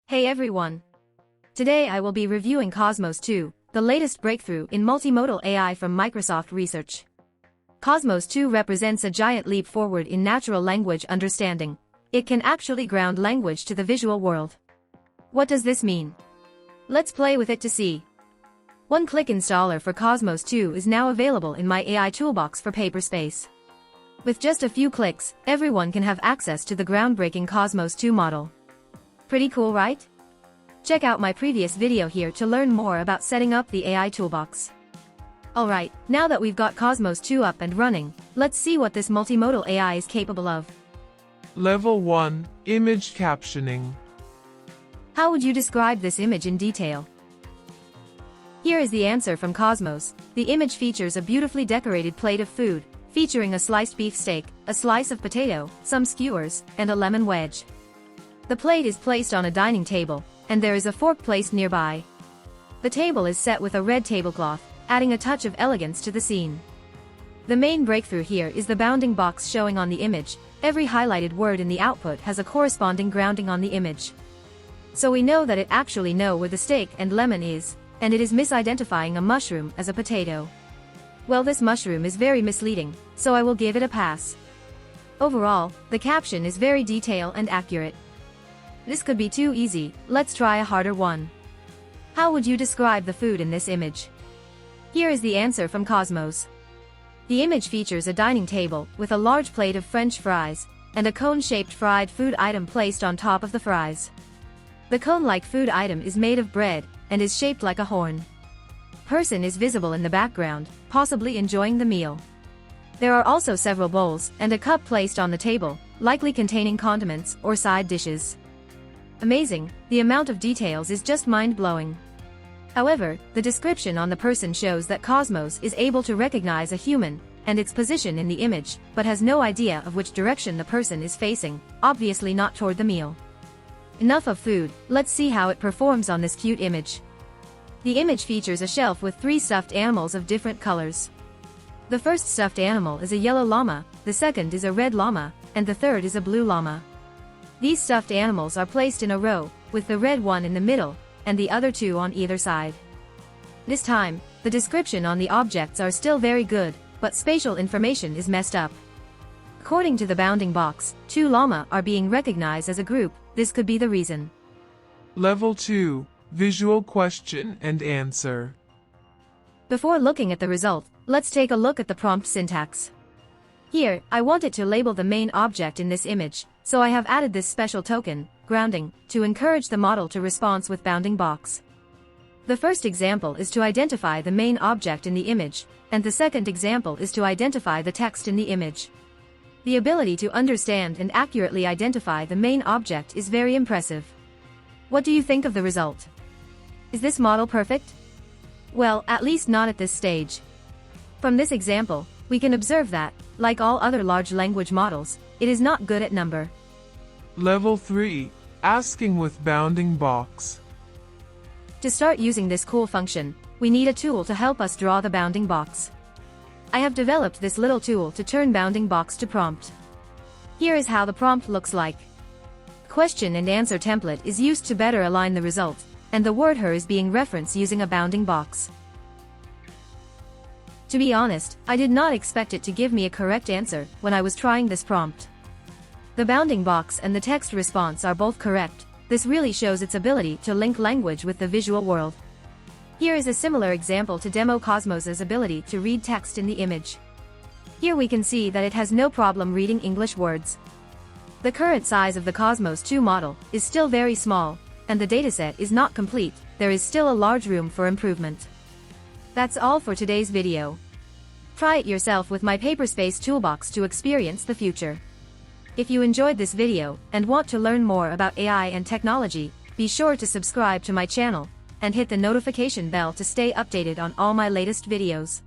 Hey everyone! Today I will be reviewing Kosmos-2, the latest breakthrough in multimodal AI from Microsoft Research. Kosmos-2 represents a giant leap forward in natural language understanding. It can actually ground language to the visual world. What does this mean? Let's play with it to see. One-click installer for Kosmos-2 is now available in my AI toolbox for Paperspace. With just a few clicks, everyone can have access to the groundbreaking Kosmos-2 model. Pretty cool, right? Check out my previous video here to learn more about setting up the AI toolbox. Alright, now that we've got Kosmos-2 up and running, let's see what this multimodal AI is capable of. Level 1, Image Captioning. How would you describe this image in detail? Here is the answer from Kosmos. The image features a beautifully decorated plate of food, featuring a sliced beef steak, a slice of potato, some skewers, and a lemon wedge. The plate is placed on a dining table, and there is a fork placed nearby. The table is set with a red tablecloth, adding a touch of elegance to the scene. The main breakthrough here is the bounding box showing on the image. Every highlighted word in the output has a corresponding grounding on the image. So we know that it actually knows where the steak and lemon is, and it is misidentifying a mushroom as a potato. Well, this mushroom is very misleading, so I will give it a pass. Overall, the caption is very detailed and accurate. This could be too easy, let's try a harder one. How would you describe the food in this image? Here is the answer from Kosmos. The image features a dining table with a large plate of French fries, and a cone-shaped fried food item placed on top of the fries. The cone-like food item is made of bread, and is shaped like a horn. Person is visible in the background, possibly enjoying the meal. There are also several bowls, and a cup placed on the table, likely containing condiments or side dishes. Amazing, the amount of details is just mind-blowing. However, the description on the person shows that Kosmos is able to recognize a human, and its position in the image, but has no idea of which direction the person is facing, obviously not toward the meal. Enough of food, let's see how it performs on this cute image. The image features a shelf with 3 stuffed animals of different colors. The first stuffed animal is a yellow llama, the second is a red llama, and the third is a blue llama. These stuffed animals are placed in a row, with the red one in the middle, and the other 2 on either side. This time, the description on the objects are still very good, but spatial information is messed up. According to the bounding box, 2 llama are being recognized as a group. This could be the reason. Level 2, Visual Question and Answer. Before looking at the result, let's take a look at the prompt syntax. Here, I want it to label the main object in this image, so I have added this special token, grounding, to encourage the model to respond with bounding box. The first example is to identify the main object in the image, and the second example is to identify the text in the image. The ability to understand and accurately identify the main object is very impressive. What do you think of the result? Is this model perfect? Well, at least not at this stage. From this example, we can observe that, like all other large language models, it is not good at number. Level 3, Asking with Bounding Box. To start using this cool function, we need a tool to help us draw the bounding box. I have developed this little tool to turn bounding box to prompt. Here is how the prompt looks like. Question and answer template is used to better align the result, and the word her is being referenced using a bounding box. To be honest, I did not expect it to give me a correct answer when I was trying this prompt. The bounding box and the text response are both correct. This really shows its ability to link language with the visual world. Here is a similar example to demo Kosmos' ability to read text in the image. Here we can see that it has no problem reading English words. The current size of the Kosmos-2 model is still very small, and the dataset is not complete. There is still a large room for improvement. That's all for today's video. Try it yourself with my Paperspace toolbox to experience the future. If you enjoyed this video and want to learn more about AI and technology, be sure to subscribe to my channel and hit the notification bell to stay updated on all my latest videos.